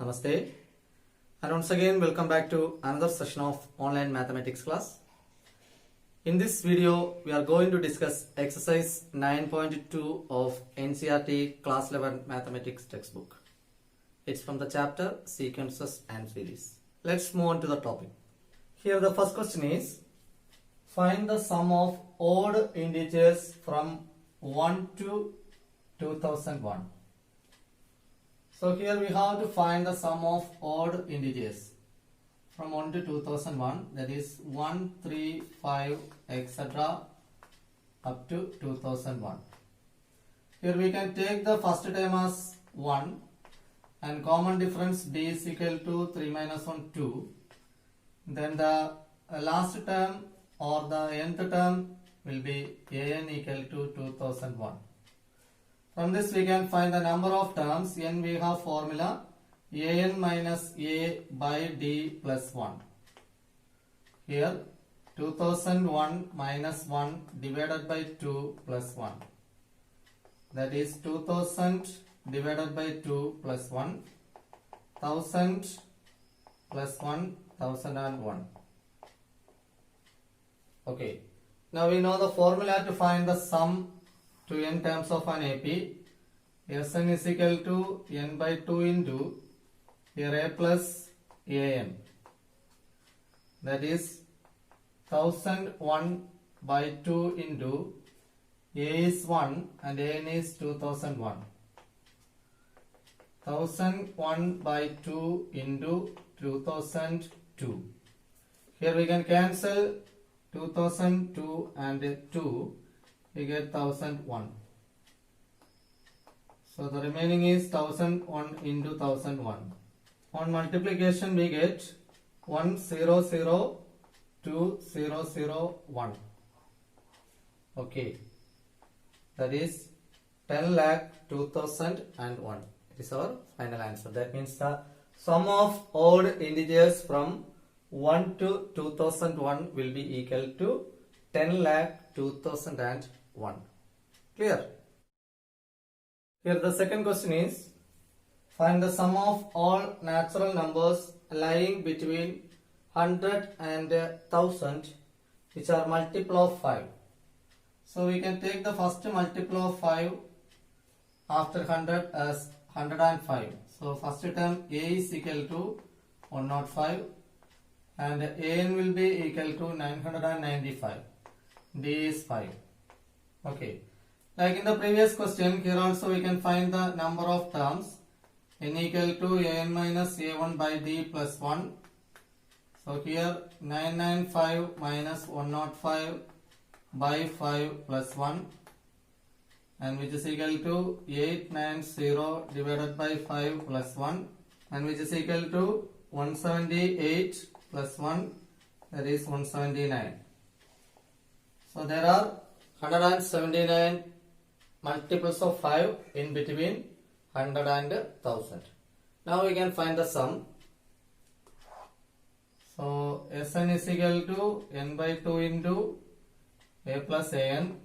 Namaste, and once again welcome back to another session of online mathematics class. In this video we are going to discuss exercise 9.2 of NCERT class 11 mathematics textbook. It's from the chapter sequences and series. Let's move on to the topic. Here the first question is, find the sum of odd integers from 1 to 2001. So here we have to find the sum of odd integers from 1 to 2001, that is 1, 3, 5, etc. up to 2001. Here we can take the first term as 1 and common difference b is equal to 3 minus 1, 2. Then the last term or the nth term will be an equal to 2001. From this we can find the number of terms. N we have formula an minus a by d plus 1. Here 2001 minus 1 divided by 2 plus 1. That is 2000 divided by 2 plus 1. 1000 plus 1, 1001. Okay. Now we know the formula to find the sum to n terms of an AP. Sn is equal to n by 2 into here a plus an. That is 1001 by 2 into a is 1 and an is 2001. 1001 by 2 into 2002. Here we can cancel 2002 and 2. We get 1001. So the remaining is 1001 into 1001. On multiplication we get 1002001. Okay. That is 10,02,001. It is our final answer. That means the sum of odd integers from 1 to 2001 will be equal to 10,02,001. Clear? Here the second question is, find the sum of all natural numbers lying between 100 and 1000 which are multiple of 5. So we can take the first multiple of 5 after 100 as 105. So first term a is equal to 105 and an will be equal to 995. D is 5. Okay. Like in the previous question, here also we can find the number of terms. N equal to an minus a1 by d plus 1. So here 995 minus 105 by 5 plus 1, and which is equal to 890 divided by 5 plus 1, and which is equal to 178 plus 1, that is 179. So there are 179 multiples of 5 in between 100 and 1000. Now we can find the sum. So Sn is equal to n by 2 into a plus an.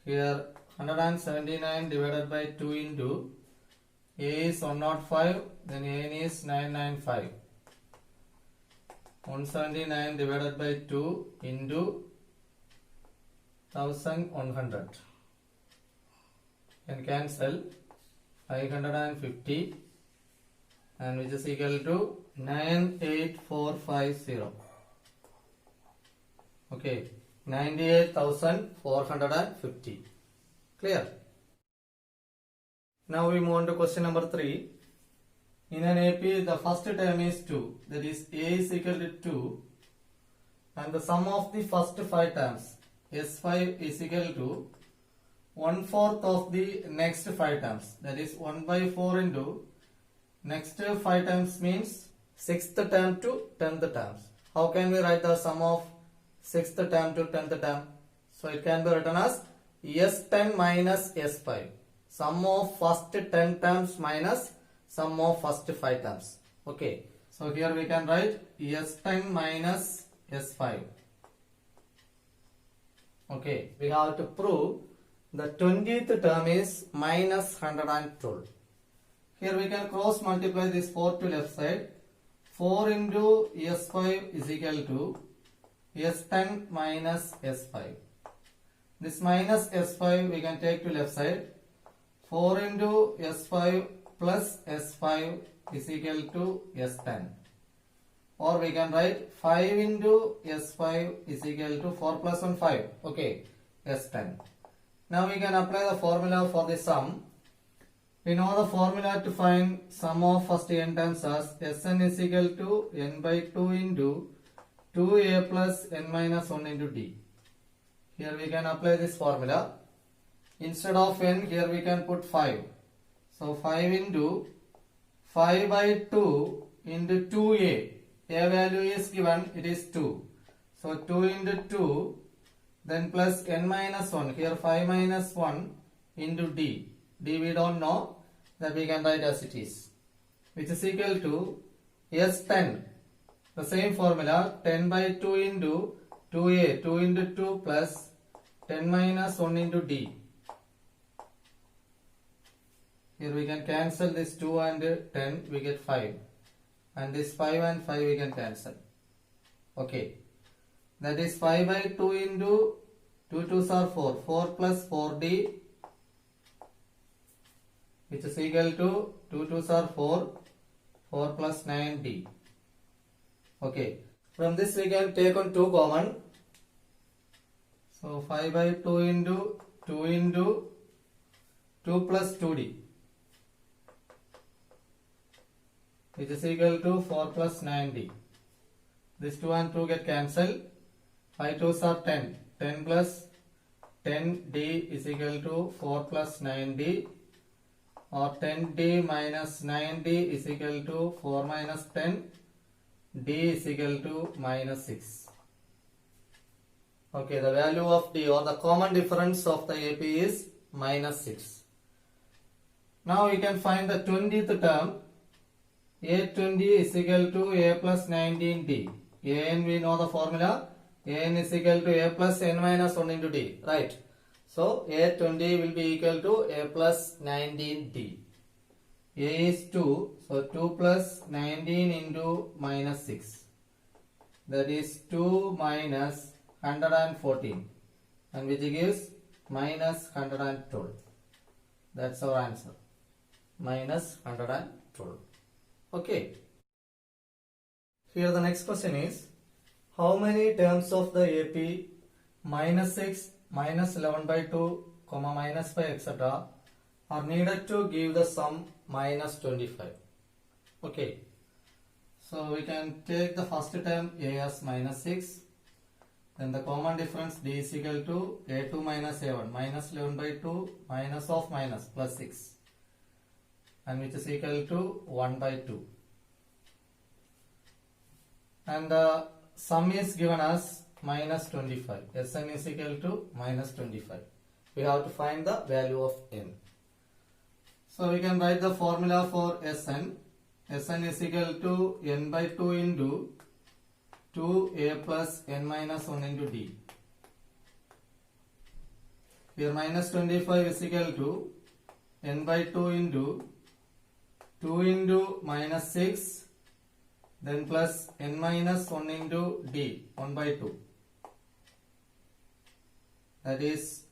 Here 179 divided by 2 into a is 105, then an is 995. 179 divided by 2 into 1100. Can cancel 550, and which is equal to 98450. Okay, 98,450. Clear? Now we move on to question number 3. In an AP, the first term is 2, that is a is equal to 2, and the sum of the first 5 terms S5 is equal to 1/4 of the next 5 terms, that is 1 by 4 into next 5 terms means 6th term to 10th terms. How can we write the sum of 6th term to 10th term? So it can be written as S10 minus S5. Sum of first 10 terms minus sum of first 5 terms. Okay. So here we can write S10 minus S5. Okay. We have to prove the 20th term is minus 112. Here we can cross multiply this 4 to left side. 4 into S5 is equal to S10 minus S5. This minus S5 we can take to left side. 4 into S5 plus S5 is equal to S10. Or we can write 5 into S5 is equal to 4 plus 1 5. Okay, S10. Now we can apply the formula for the sum. We know the formula to find sum of first n terms as Sn is equal to n by 2 into 2a plus n minus 1 into d. Here we can apply this formula. Instead of n, here we can put 5. So 5 into 5 by 2 into 2a. A value is given, it is 2. So 2 into 2, then plus n minus 1. Here 5 minus 1 into d. D we don't know, that we can write as it is, which is equal to S10. The same formula, 10 by 2 into 2a, 2 into 2 plus 10 minus 1 into d. Here we can cancel this 2 and 10, we get 5. And this 5 and 5 we can cancel. Okay. That is 5 by 2 into 2 2s are 4. 4 plus 4d, which is equal to 2 2s are 4. 4 plus 9d. Okay. From this we can take on 2 common. So 5 by 2 into 2 plus 2d, which is equal to 4 plus 9d. This 2 and 2 get cancelled. 5 2s are 10. 10 plus 10d is equal to 4 plus 9d, or 10d minus 9d is equal to 4 minus 10. D is equal to minus 6. Okay, the value of D or the common difference of the AP is minus 6. Now we can find the 20th term. A20 is equal to A plus 19D. An we know the formula. An is equal to A plus n minus 1 into D. Right. So A20 will be equal to A plus 19D. A is 2. So 2 plus 19 into minus 6. That is 2 minus 114. And which gives minus 112. That's our answer. Minus 112. Okay. Here the next question is, how many terms of the AP minus 6, minus 11 by 2, minus 5, etc. are needed to give the sum minus 25? Okay. So we can take the first term A as minus 6. Then the common difference D is equal to A2 minus A1. Minus 11 by 2 minus of minus plus 6. And which is equal to 1 by 2. And the sum is given as minus 25. Sn is equal to minus 25. We have to find the value of n. So we can write the formula for Sn. Sn is equal to n by 2 into 2a plus n minus 1 into d. Here minus 25 is equal to n by 2 into 2 into minus 6, then plus n minus 1 into d, 1 by 2. That is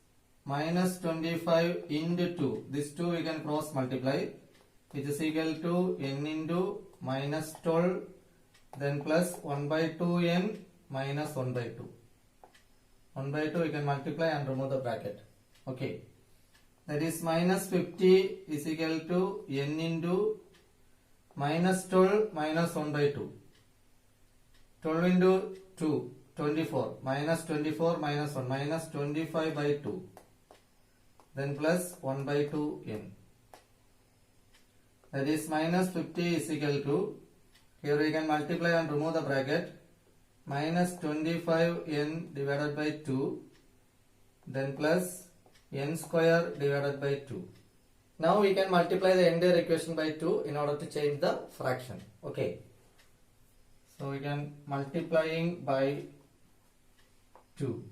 minus 25 into 2. This 2 we can cross multiply, which is equal to n into minus 12, then plus 1 by 2n minus 1 by 2. 1 by 2 we can multiply and remove the bracket. Okay. That is minus 50 is equal to n into minus 12 minus 1 by 2. 12 into 2, 24. Minus 24 minus 1, minus 25 by 2. Then plus 1 by 2n. That is minus 50 is equal to, here we can multiply and remove the bracket, minus 25n divided by 2, then plus n square divided by 2. Now we can multiply the entire equation by 2 in order to change the fraction. Okay. So we can multiplying by 2.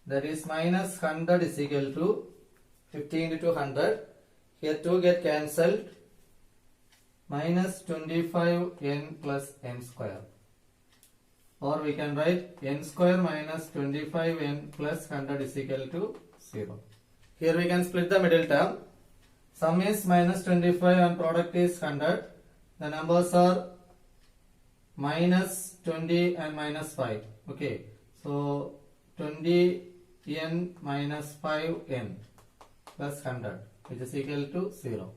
That is minus 100 is equal to 50 into 200. Here 2 get cancelled. minus 25n plus n square, or we can write n square minus 25n plus 100 is equal to 0. Here we can split the middle term. Sum is minus 25 and product is 100. The numbers are minus 20 and minus 5. Okay, so 20n minus 5n plus 100, which is equal to 0.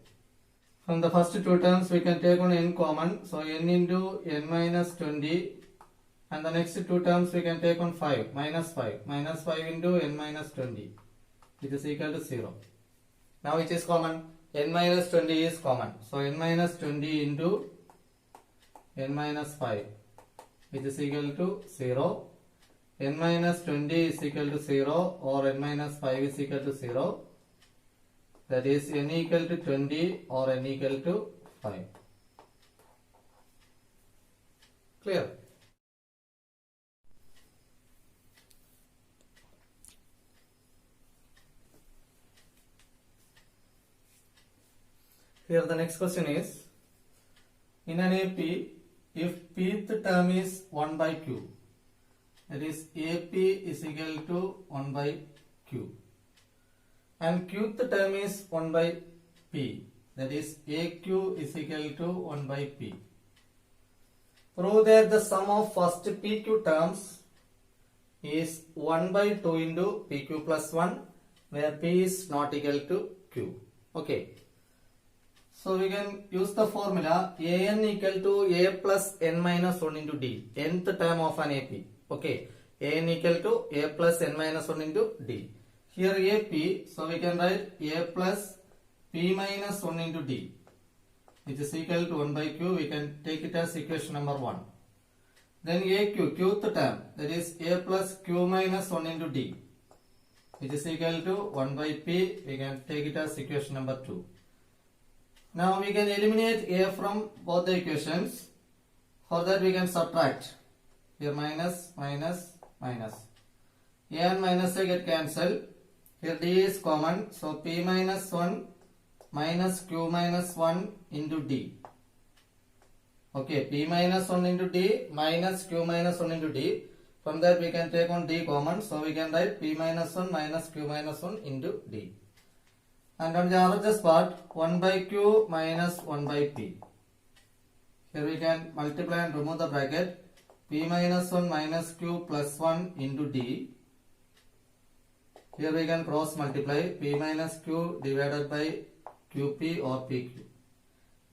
From the first two terms we can take on n common, so n into n minus 20, and the next two terms we can take on 5 minus 5 into n minus 20, which is equal to 0. Now which is common? N minus 20 is common, so n minus 20 into n minus 5, which is equal to 0. N minus 20 is equal to 0, or n minus 5 is equal to 0. That is n equal to 20 or n equal to 5. Clear? Here the next question is, in an AP, if pth term is 1 by q, that is AP is equal to 1 by q, and qth term is 1 by p, that is AQ is equal to 1 by p. Prove that the sum of first PQ terms is 1 by 2 into PQ plus 1, where P is not equal to Q. Okay. So we can use the formula AN equal to A plus N minus 1 into D, nth term of an AP. Okay. AN equal to A plus N minus 1 into D. Here AP, so we can write A plus P minus 1 into D, which is equal to 1 by Q. We can take it as equation number 1. Then AQ, qth term, that is A plus Q minus 1 into D, which is equal to 1 by P. We can take it as equation number 2. Now we can eliminate A from both the equations. For that we can subtract. Here minus, minus, minus. A and minus A get cancelled. Here D is common, so P minus 1 minus Q minus 1 into D. Okay, P minus 1 into D minus Q minus 1 into D. From that we can take on D common, so we can write P minus 1 minus Q minus 1 into D. And on the RHS part, 1 by Q minus 1 by P. Here we can multiply and remove the bracket. P minus 1 minus Q plus 1 into D. Here we can cross multiply P minus Q divided by QP or PQ.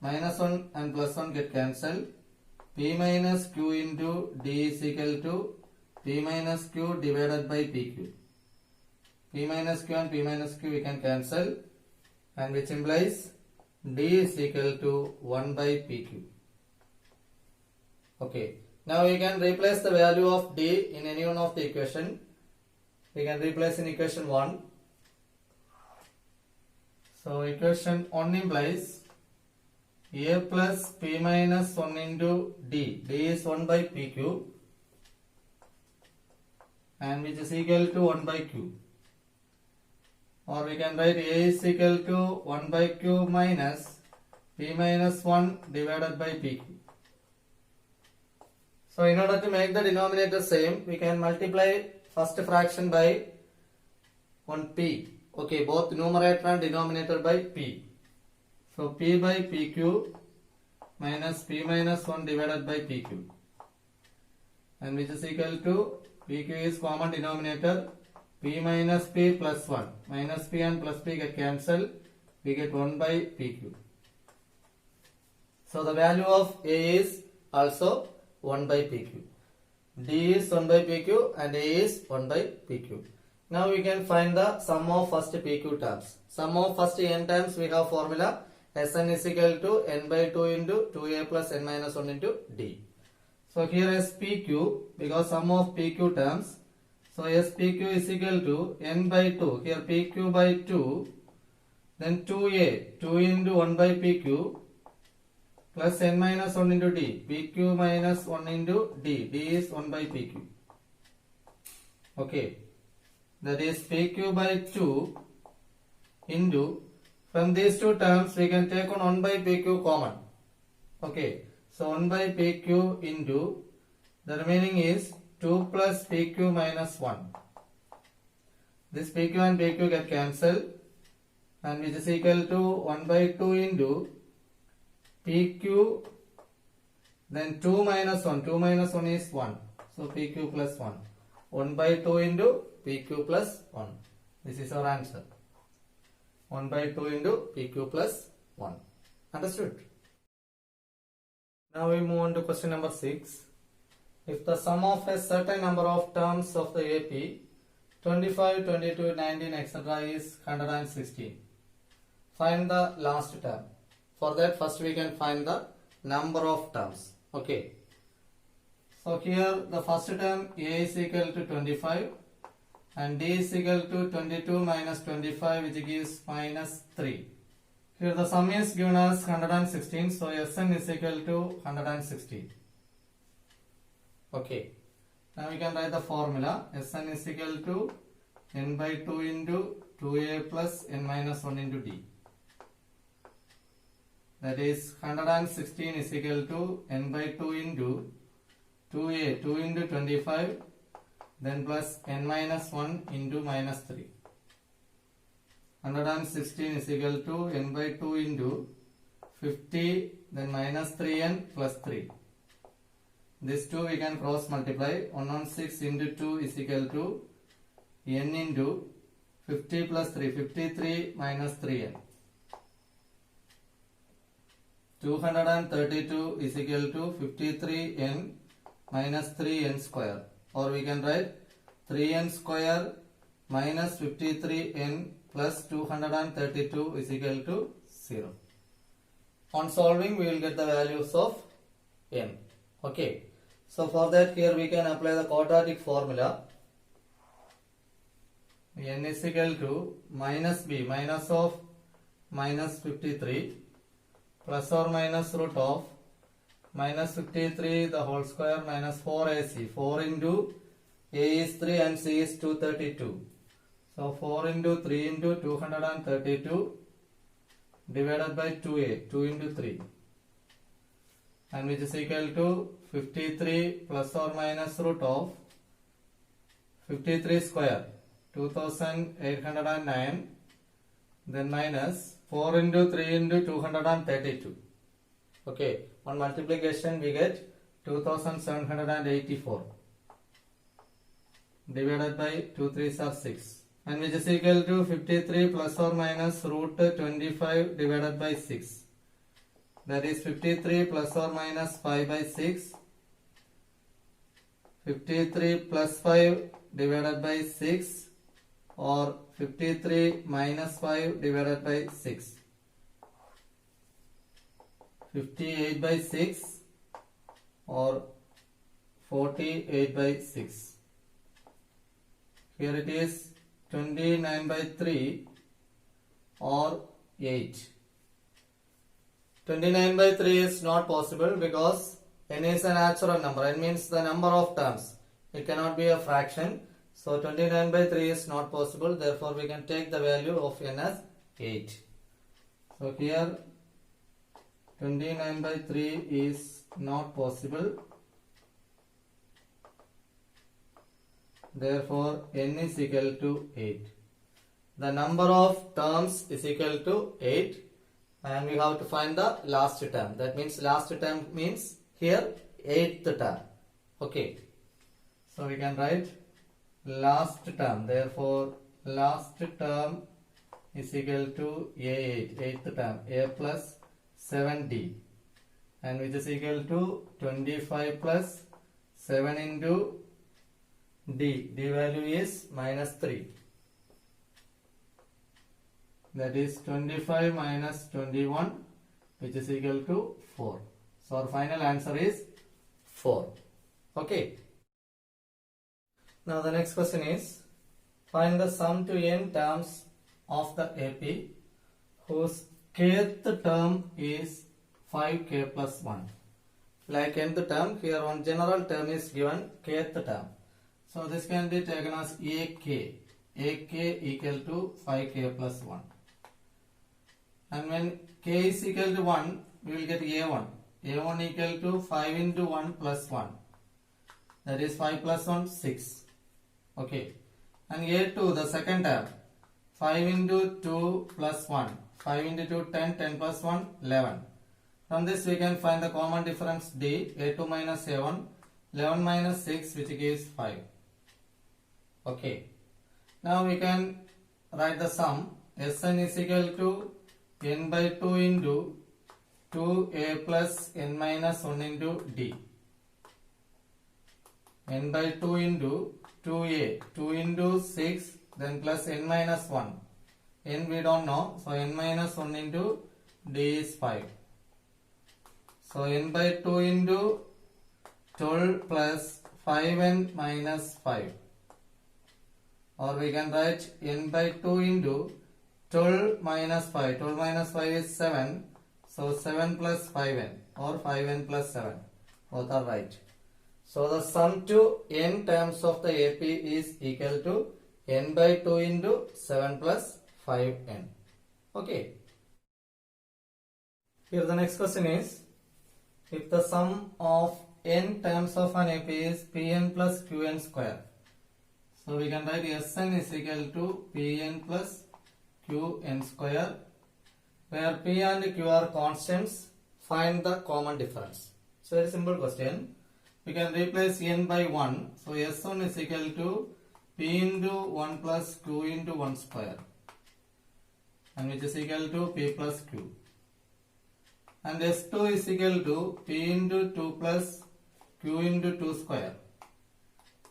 Minus 1 and plus 1 get cancelled. P minus Q into D is equal to P minus Q divided by PQ. P minus Q and P minus Q we can cancel, and which implies D is equal to 1 by PQ. Okay. Now we can replace the value of D in any one of the equation. We can replace in equation 1. So equation 1 implies A plus P minus 1 into D. D is 1 by PQ, and which is equal to 1 by Q. Or we can write A is equal to 1 by Q minus P minus 1 divided by PQ. So in order to make the denominator same, we can multiply first fraction by 1p. Okay, both numerator and denominator by p. So p by pq minus p minus 1 divided by pq, and which is equal to pq is common denominator, p minus p plus 1. Minus p and plus p get cancelled. We get 1 by pq. So the value of A is also 1 by pq. D is 1 by pq and A is 1 by pq. Now we can find the sum of first pq terms. Sum of first n terms we have formula Sn is equal to n by 2 into 2a plus n minus 1 into d. So here is pq, because sum of pq terms. So spq is equal to n by 2. Here pq by 2. Then 2a, 2 into 1 by pq plus n minus 1 into d. Pq minus 1 into d. D is 1 by pq. Okay. That is pq by 2 into, from these two terms we can take on 1 by pq common. Okay, so 1 by PQ into the remaining is 2 plus PQ minus 1. This PQ and PQ get cancelled, and which is equal to 1 by 2 into PQ, then 2 minus 1. 2 minus 1 is 1. So PQ plus 1. 1 by 2 into PQ plus 1. This is our answer. 1 by 2 into PQ plus 1. Understood? Now we move on to question number 6. If the sum of a certain number of terms of the AP 25, 22, 19, etc. is 116. Find the last term. For that, first we can find the number of terms. Okay. So here the first term A is equal to 25 and D is equal to 22 minus 25, which gives minus 3. Here the sum is given as 116, so Sn is equal to 116. Okay. Now we can write the formula. Sn is equal to n by 2 into 2a plus n minus 1 into d. That is 116 is equal to n by 2 into 2a, 2 into 25, then plus n minus 1 into minus 3. 116 is equal to n by 2 into 50, then minus 3n plus 3. This 2 we can cross multiply. 116 into 2 is equal to n into 50 plus 3, 53 minus 3n. 232 is equal to 53n minus 3n square, or we can write 3n square minus 53n plus 232 is equal to 0. On solving, we will get the values of n. Okay. So for that, here we can apply the quadratic formula. N is equal to minus b, minus of minus 53, plus or minus root of minus 53 the whole square minus 4ac. 4 into a is 3 and c is 232. So 4 into 3 into 232 divided by 2a, 2 into 3, and which is equal to 53 plus or minus root of 53 square, 2809, then minus 4 into 3 into 232. Okay, on multiplication we get 2784 divided by 2 3s are 6, and which is equal to 53 plus or minus root 25 divided by 6. That is 53 plus or minus 5 by 6. 53 plus 5 divided by 6, or 53 minus 5 divided by 6. 58 by 6 or 48 by 6. Here it is 29 by 3 or 8. 29 by 3 is not possible because n is a natural number. N means the number of terms. It cannot be a fraction. So 29 by 3 is not possible. Therefore, we can take the value of n as 8. So here 29 by 3 is not possible. Therefore, n is equal to 8. The number of terms is equal to 8. And we have to find the last term. That means last term means here 8th term. Okay. So we can write last term. Therefore, last term is equal to A8. 8th term. A plus 7D. And which is equal to 25 plus 7 into D. D value is minus 3. That is 25 minus 21, which is equal to 4. So our final answer is 4. Okay. Now the next question is, find the sum to n terms of the AP whose kth term is 5k plus 1. Like nth term, here one general term is given, kth term. So this can be taken as AK. AK equal to 5k plus 1. And when k is equal to 1, we will get A1. A1 equal to 5 into 1 plus 1. That is 5 plus 1, 6. Okay. And A2, the second term, 5 into 2 plus 1. 5 into 2, 10, 10 plus 1, 11. From this we can find the common difference D, A2 minus A1, 11 minus 6, which gives 5. Okay. Now we can write the sum. Sn is equal to n by 2 into 2a plus n minus 1 into d. N by 2 into 2a, 2 into 6, then plus n minus 1. N we don't know, so n minus 1 into d is 5. So n by 2 into 12 plus 5n minus 5. Or we can write n by 2 into 12 minus 5. 12 minus 5 is 7. So 7 plus 5n or 5n plus 7. Both are right. So the sum to n terms of the AP is equal to n by 2 into 7 plus 5n. Okay. Here the next question is, if the sum of n terms of an AP is Pn plus Qn square. So we can write Sn is equal to Pn plus Qn square, where P and Q are constants. Find the common difference. So very simple question. We can replace n by 1. So S1 is equal to P into 1 plus Q into 1 square, and which is equal to P plus Q. And S2 is equal to P into 2 plus Q into 2 square,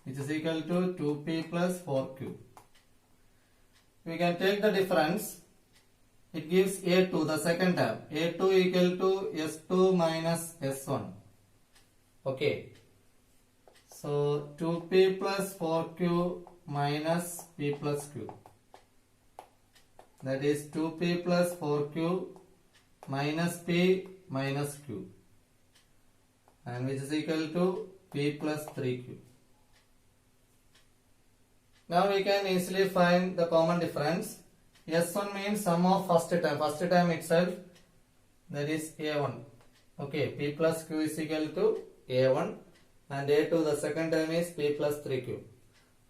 which is equal to 2P plus 4Q. We can take the difference. It gives A2, the second term. A2 equal to S2 minus S1. Okay. So 2P plus 4Q minus P plus Q. That is 2P plus 4Q minus P minus Q, and which is equal to P plus 3Q. Now we can easily find the common difference. S1 means sum of first term itself, that is A1. Okay, P plus Q is equal to A1, and A2, the second term, is P plus 3Q.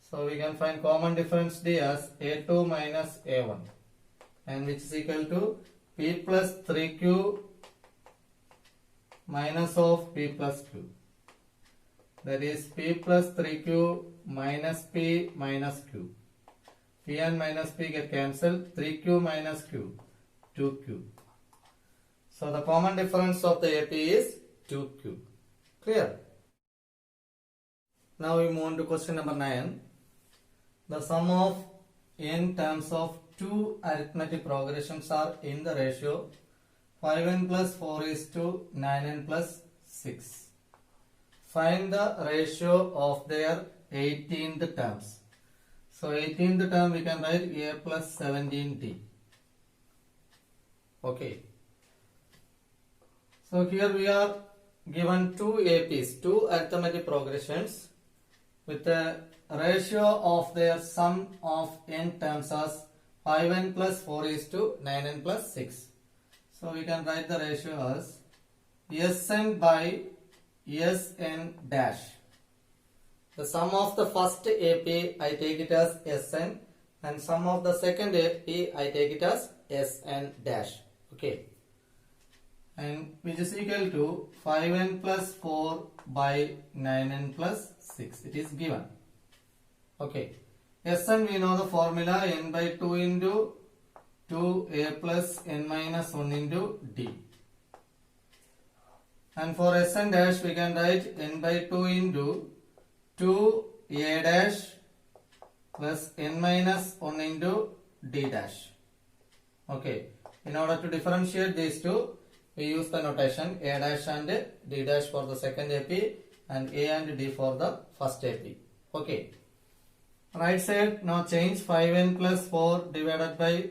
So we can find common difference D as A2 minus A1, and which is equal to P plus 3Q minus of P plus Q. That is P plus 3Q minus P minus Q. P and minus P get cancelled. 3Q minus Q, 2Q. So the common difference of the AP is 2Q. Clear? Now we move on to question number 9. The sum of n terms of two arithmetic progressions are in the ratio 5n plus 4 is to 9n plus 6. Find the ratio of their 18th terms. So 18th term we can write A plus 17D. Okay. So here we are given two APs, two arithmetic progressions, with a ratio of their sum of n terms as 5n plus 4 is to 9n plus 6. So we can write the ratio as Sn by Sn dash. The sum of the first AP I take it as Sn, and sum of the second AP I take it as Sn dash. Okay. And which is equal to 5n plus 4 by 9n plus 6. It is given. Okay. Sn we know the formula, n by 2 into 2a plus n minus 1 into d. And for Sn dash we can write n by 2 into 2a dash plus n minus 1 into d dash. Okay. In order to differentiate these two, we use the notation a dash and d dash for the second AP and a and d for the first AP. Okay. Right side no change, 5n plus 4 divided by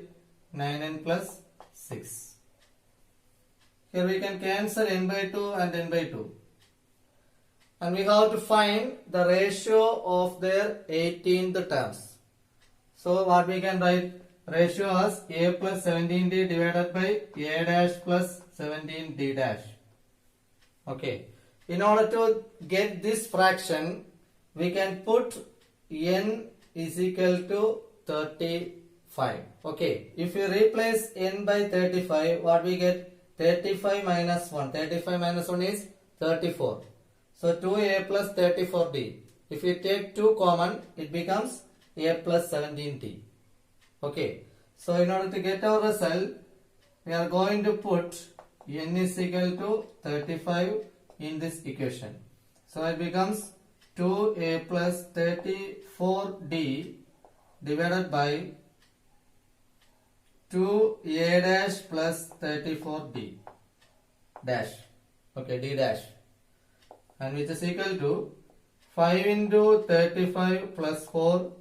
9n plus 6. Here we can cancel n by 2 and n by 2. And we have to find the ratio of their 18th terms. So what we can write? Ratio as a plus 17d divided by a dash plus 17d dash. Okay. In order to get this fraction, we can put n is equal to 35. Okay. If you replace n by 35, what we get? 35 minus 1. 35 minus 1 is 34. So 2a plus 34d. If you take 2 common, it becomes a plus 17t. Okay. So in order to get our result, we are going to put n is equal to 35 in this equation. So it becomes 2a plus 34d divided by 2a dash plus 34d dash. Okay, d dash. And which is equal to 5 into 35 plus 4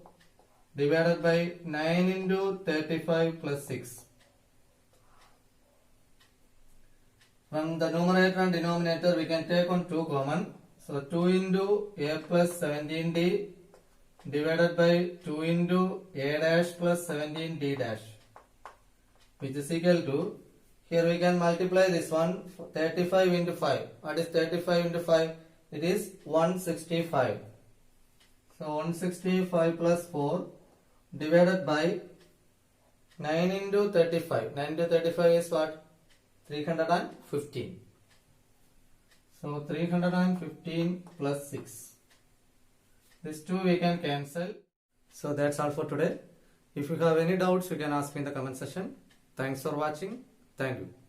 divided by 9 into 35 plus 6. From the numerator and denominator, we can take on 2 common. So 2 into a plus 17d divided by 2 into a dash plus 17d dash, which is equal to, here we can multiply this one, 35 into 5. What is 35 into 5? It is 165. So 165 plus 4 divided by 9 into 35. 9 into 35 is what? 315. So 315 plus 6. These two we can cancel. So that's all for today. If you have any doubts, you can ask me in the comment section. Thanks for watching. Thank you.